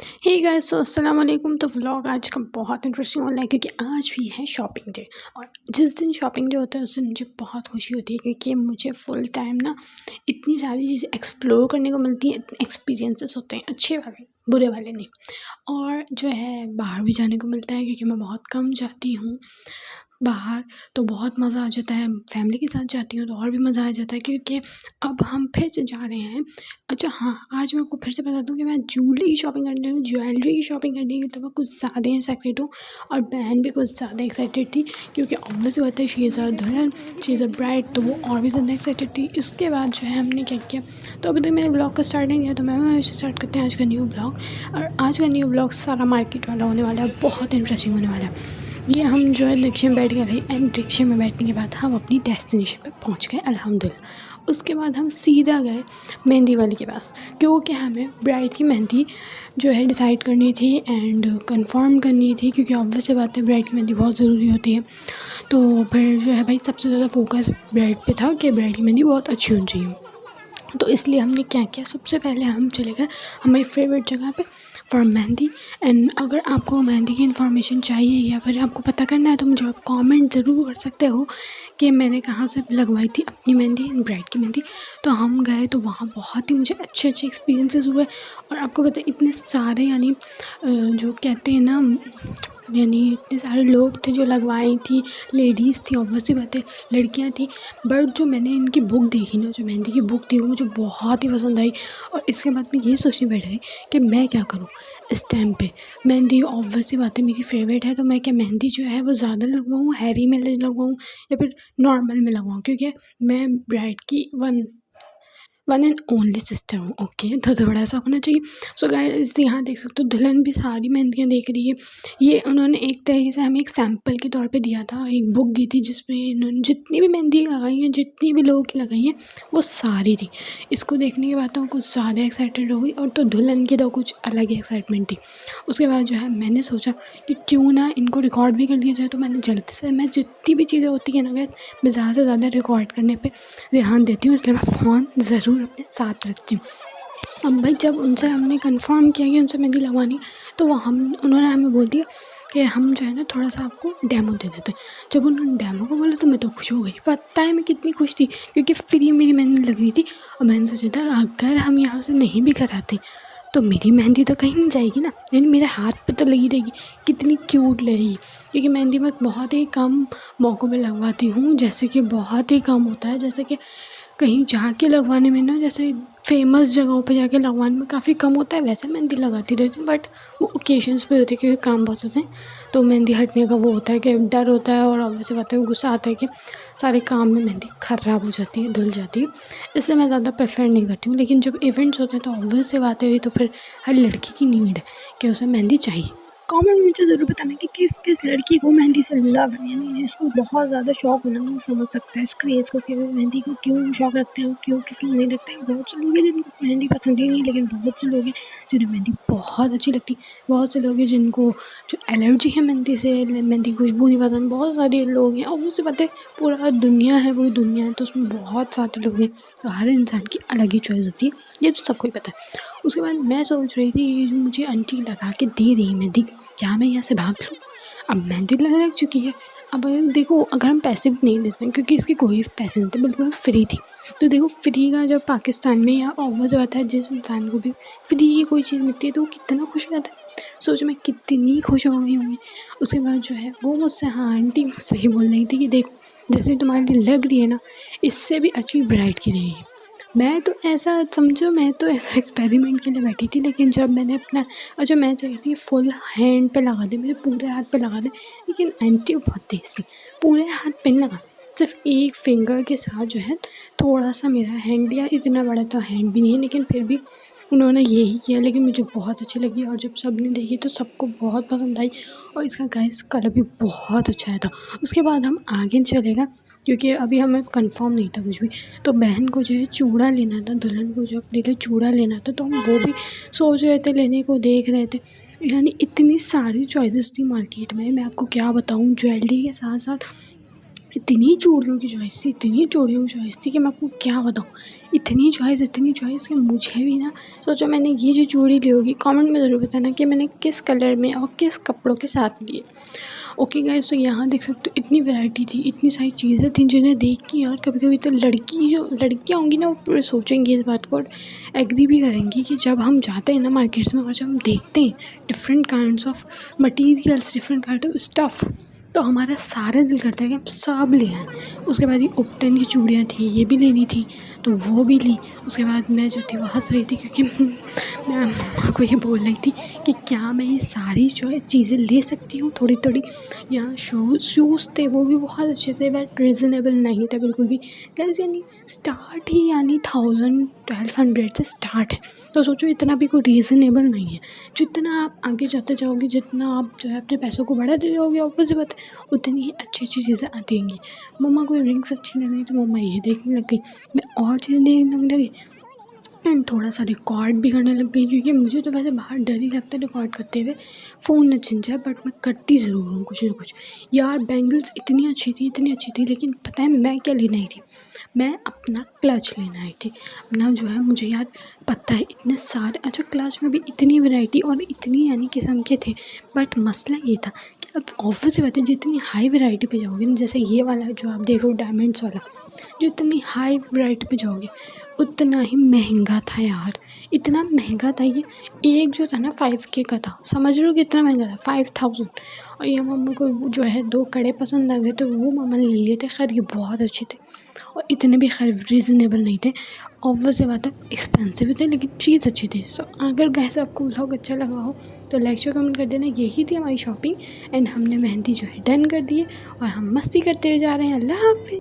Hey guys, तो अस्सलाम वालेकुम। तो व्लॉग आज का बहुत इंटरेस्टिंग होने है क्योंकि आज भी है शॉपिंग डे। और जिस दिन शॉपिंग डे होता है उस दिन मुझे बहुत खुशी होती है क्योंकि मुझे फुल टाइम ना इतनी सारी चीज़ें एक्सप्लोर करने को मिलती हैं। इतने एक्सपीरियंसेस होते हैं, अच्छे वाले, बुरे वाले नहीं। और जो है बाहर भी जाने को मिलता है क्योंकि मैं बहुत कम जाती हूँ बाहर। तो बहुत मज़ा आ जाता है। फैमिली के साथ जाती हूँ तो और भी मज़ा आ जाता है क्योंकि अब हम फिर से जा रहे हैं। अच्छा हाँ, आज मैं आपको फिर से बता दूँ कि मैं ज्वेलरी की शॉपिंग करने गई हूँ। ज्वेलरी की शॉपिंग करने की तो मैं कुछ ज़्यादा ही एक्साइटेड हूँ और बहन भी कुछ ज़्यादा एक्साइटेड थी क्योंकि ऑब्वियस बात है, शी इज़ अ दुल्हन, शी इज़ अ ब्राइड, तो वो और भी ज़्यादा एक्साइटेड थी। इसके बाद जो है हमने क्या किया, तो अभी तक मैंने ब्लॉग का स्टार्ट नहीं किया, तो मैं स्टार्ट करते हैं आज का न्यू ब्लॉग। और आज का न्यू ब्लॉग सारा मार्केट वाला होने वाला है, बहुत इंटरेस्टिंग होने वाला है। ये हम जो है रिक्शे में बैठ गए भाई, एंड रिक्शे में बैठने के बाद हम अपनी डेस्टिनेशन पे पहुंच गए अल्हम्दुलिल्लाह। उसके बाद हम सीधा गए मेहंदी वाले के पास क्योंकि हमें ब्राइड की मेहंदी जो है डिसाइड करनी थी एंड कंफर्म करनी थी क्योंकि ऑब्वियस सी बात है, ब्राइड की मेहंदी बहुत ज़रूरी होती है। तो फिर जो है भाई सबसे ज़्यादा फोकस ब्राइड पे था कि ब्राइड की मेहंदी बहुत अच्छी होनी चाहिए। तो इसलिए हमने क्या किया, सबसे पहले हम चले गए हमारी फेवरेट जगह पे फॉर मेहंदी। एंड अगर आपको मेहंदी की इन्फॉर्मेशन चाहिए या फिर आपको पता करना है तो मुझे आप कमेंट ज़रूर कर सकते हो कि मैंने कहाँ से लगवाई थी अपनी मेहंदी, ब्राइड की मेहंदी। तो हम गए तो वहाँ बहुत ही मुझे अच्छे अच्छे एक्सपीरियंसेस हुए। और आपको पता है इतने सारे यानी जो कहते हैं ना, यानी इतने सारे लोग थे जो लगवाई थी, लेडीज़ थी, ऑब्वियसली बात है लड़कियाँ थी। बट जो मैंने इनकी बुक देखी ना, जो मेहंदी की बुक थी, वो मुझे बहुत ही पसंद आई। और इसके बाद मैं ये सोचने बैठ गई कि मैं क्या करूँ इस टाइम पे। मेहंदी ऑब्वियसली बात है मेरी फेवरेट है, तो मैं क्या मेहंदी जो है वो ज़्यादा लगवाऊँ, हैवी में लगवाऊँ या फिर नॉर्मल में लगवाऊँ, क्योंकि मैं ब्राइड की वन एंड ओनली सिस्टर हूँ। ओके, तो थोड़ा सा होना चाहिए। सो गाइस यहाँ देख सकते हो दुल्हन भी सारी मेहंदियाँ देख रही है। ये उन्होंने एक तरीके से हमें एक सैम्पल के तौर पे दिया था, एक बुक दी थी जिसमें इन्होंने जितनी भी मेहंदी लगाई हैं, जितनी भी लोगों की लगाई हैं, वो सारी थी। इसको देखने के बाद तो कुछ ज़्यादा एक्साइटेड हो गई। और तो दुल्हन की तो कुछ अलग ही एक्साइटमेंट थी। उसके बाद जो है मैंने सोचा कि क्यों ना इनको रिकॉर्ड भी कर लिया जाए। तो मैंने जल्दी से, मैं जितनी भी चीज़ें होती हैं ना गाइस, मैं ज़्यादा से ज़्यादा रिकॉर्ड करने पे ध्यान देती हूँ, इसलिए मैं फ़ोन ज़रूर अपने साथ रखती हूँ। अब भाई जब उनसे हमने कंफर्म किया कि उनसे मेहंदी लगवानी, तो उन्होंने हमें बोल दिया कि हम जो है ना थोड़ा सा आपको डेमो दे देते हैं। जब उन्होंने डेमो को बोला तो मैं तो खुश हो गई। पता है मैं कितनी खुश थी क्योंकि फ्री मेरी मेहंदी लग रही थी। और मैंने सोचा था अगर हम यहाँ से नहीं भी कराते तो मेरी मेहंदी तो कहीं नहीं जाएगी ना, यानी मेरे हाथ पे तो लगी रहेगी। कितनी क्यूट लगेगी, क्योंकि मेहंदी मैं बहुत ही कम मौक़ों पे लगवाती हूँ, जैसे कि बहुत ही कम होता है, जैसे कि कहीं जाके लगवाने में ना, जैसे फेमस जगहों पे जाके लगवाने में काफ़ी कम होता है। वैसे मेहंदी लगाती रहती हूँ बट वो ओकेजन्स पे होती है क्योंकि काम बहुत होते हैं। तो मेहंदी हटने का वो होता है कि डर होता है और ऑब्वियसली बात है गुस्सा आता है कि सारे काम में मेहंदी ख़राब हो जाती है, धुल जाती है। इससे मैं ज़्यादा प्रेफर नहीं करती हूँ। लेकिन जब इवेंट्स होते हैं तो ऑब्वियस सी बात है, तो फिर हर लड़की की नीड है कि उसे मेहंदी चाहिए। कमेंट में मुझे ज़रूर बताना कि किस किस लड़की को मेहंदी से लव है, यानी जिसको बहुत ज़्यादा शौक होना, वो समझ सकता है इस क्रेज़ को कि वो मेहंदी को क्यों शौक रखते हैं, क्यों किस लिए नहीं रखते हैं। बहुत से लोग हैं जिनको मेहंदी पसंद ही नहीं, लेकिन बहुत से लोग हैं जिन्हें मेहंदी बहुत अच्छी लगती है। बहुत से लोग हैं जिनको जो एलर्जी है मेहंदी से, मेहंदी की खुशबू नहीं पसंद। बहुत सारे लोग हैं, और उससे पता है पूरा दुनिया है, पूरी दुनिया है, तो उसमें बहुत सारे लोग हैं। तो हर इंसान की अलग ही चॉइस होती है, ये तो सबको ही पता है। उसके बाद मैं सोच रही थी ये जो मुझे आंटी लगा के दे रही है मेहंदी, क्या मैं यहाँ से भाग लूँ? अब मेहंदी लग चुकी है। अब देखो अगर हम पैसे भी नहीं देते हैं, क्योंकि इसके कोई पैसे नहीं थे, बिल्कुल फ्री थी। तो देखो फ्री का जब पाकिस्तान में या ऑब्वियस बात है जिस इंसान को भी फ्री की कोई चीज़ मिलती है तो वो कितना खुश हो जाता है। सोचो मैं कितनी खुश हो गई होंगी। उसके बाद जो है वो मुझसे, हाँ आंटी मुझसे ही बोल रही थी कि देखो जैसे तुम्हारे लिए लग रही है ना, इससे भी अच्छी ब्राइड की रहेगी। मैं तो ऐसा समझो, मैं तो ऐसा एक्सपेरिमेंट के लिए बैठी थी, लेकिन जब मैंने अपना, अच्छा मैं चाहती थी फुल हैंड पे लगा दे, मेरे पूरे हाथ पे लगा दे, लेकिन आंटी बहुत तेज़ थी, पूरे हाथ पे नहीं लगा, सिर्फ एक फिंगर के साथ जो है थोड़ा सा मेरा हैंड दिया। इतना बड़ा तो हैंड भी नहीं है, लेकिन फिर भी उन्होंने यही किया, लेकिन मुझे बहुत अच्छी लगी। और जब सब ने देखी तो सबको बहुत पसंद आई, और इसका गाइस कलर भी बहुत अच्छा आया था। उसके बाद हम आगे चले गए क्योंकि अभी हमें कंफर्म नहीं था कुछ भी। तो बहन को जो है चूड़ा लेना था, दुल्हन को जो अपने लिए चूड़ा लेना था, तो हम वो भी सोच रहे थे, लेने को देख रहे थे। यानी इतनी सारी चॉइसेस थी मार्केट में, मैं आपको क्या बताऊँ। ज्वेलरी के साथ साथ इतनी चूड़ियों की चॉइस थी कि मैं आपको क्या बताऊँ। इतनी चॉइस कि मुझे भी ना सोचो मैंने ये जो चूड़ी ली होगी, कमेंट में ज़रूर बताना कि मैंने किस कलर में और किस कपड़ों के साथ लिए। ओके गाइस, तो यहाँ देख सकते हो इतनी वैरायटी थी, इतनी सारी चीज़ें थी जिन्हें देख के यार कभी-कभी तो लड़कियाँ होंगी ना, वो पूरे सोचेंगी इस बात को और एग्री भी करेंगी कि जब हम जाते हैं ना मार्केट्स में और जब हम देखते हैं different kinds of materials, different kind of stuff, तो हमारा सारा दिल करता है कि हम सब ले आएँ। उसके बाद ये उपटन की चूड़ियाँ थी, ये भी लेनी थी तो वो भी ली। उसके बाद मैं जो थी वो हँस रही थी क्योंकि मैं मम्मा को ये बोल रही थी कि क्या मैं ये सारी जो है चीज़ें ले सकती हूँ थोड़ी-थोड़ी। यहाँ शूज़ थे, वो भी बहुत अच्छे थे बट रीज़नेबल नहीं थे बिल्कुल भी। गाइस यानी स्टार्ट ही 1000-1200 से स्टार्ट है, तो सोचो इतना भी कोई रीज़नेबल नहीं है। जितना आप आगे जाते जाओगे, जितना आप जो है अपने पैसों को बढ़ाते जाओगे, ऑब्वियस सी बात है उतनी ही अच्छी चीज़ें आती रहेंगी। मम्मा को रिंग्स अच्छी लग रही तो मम्मा ये देखने लग गई, मैं और चीज़ें देखने लगने लगी एंड थोड़ा सा रिकॉर्ड भी करने लग गई क्योंकि मुझे तो वैसे बाहर डर ही लगता है रिकॉर्ड करते हुए, फ़ोन ना छिन जाए, बट मैं करती ज़रूर हूँ कुछ ना कुछ। यार बैंगल्स इतनी अच्छी थी लेकिन पता है मैं क्या लेने आई थी, मैं अपना क्लच लेने आई थी। अपना जो है मुझे यार पता है इतने सारे, अच्छा क्लच में भी इतनी वैरायटी और इतनी यानी किस्म के थे, बट मसला ये था कि अब ऑब्वियस सी बात है जितनी हाई वैरायटी पे जाओगे ना, जैसे ये वाला जो आप देखो डायमंड्स वाला, जो इतनी हाई वैरायटी पे जाओगे उतना ही महंगा था यार। इतना महंगा था ये, एक जो था ना 5K का था, समझ रहे हो कितना महंगा था, 5000। और ये मम्मा को जो है 2 कड़े पसंद आ गए तो वो मम्मा ने ले लिए थे। खैर ये बहुत अच्छे थे और इतने भी खैर रीज़नेबल नहीं थे, ऑब्वियस सी बात है एक्सपेंसिव थे लेकिन चीज़ अच्छी थी। सो अगर गाइस आपको व्लॉग अच्छा लगा हो तो लाइक शेयर कमेंट कर देना। यही थी हमारी शॉपिंग एंड हमने मेहंदी जो है डन कर दी है और हम मस्ती करते हुए जा रहे हैं। अल्लाह हाफ़िज़।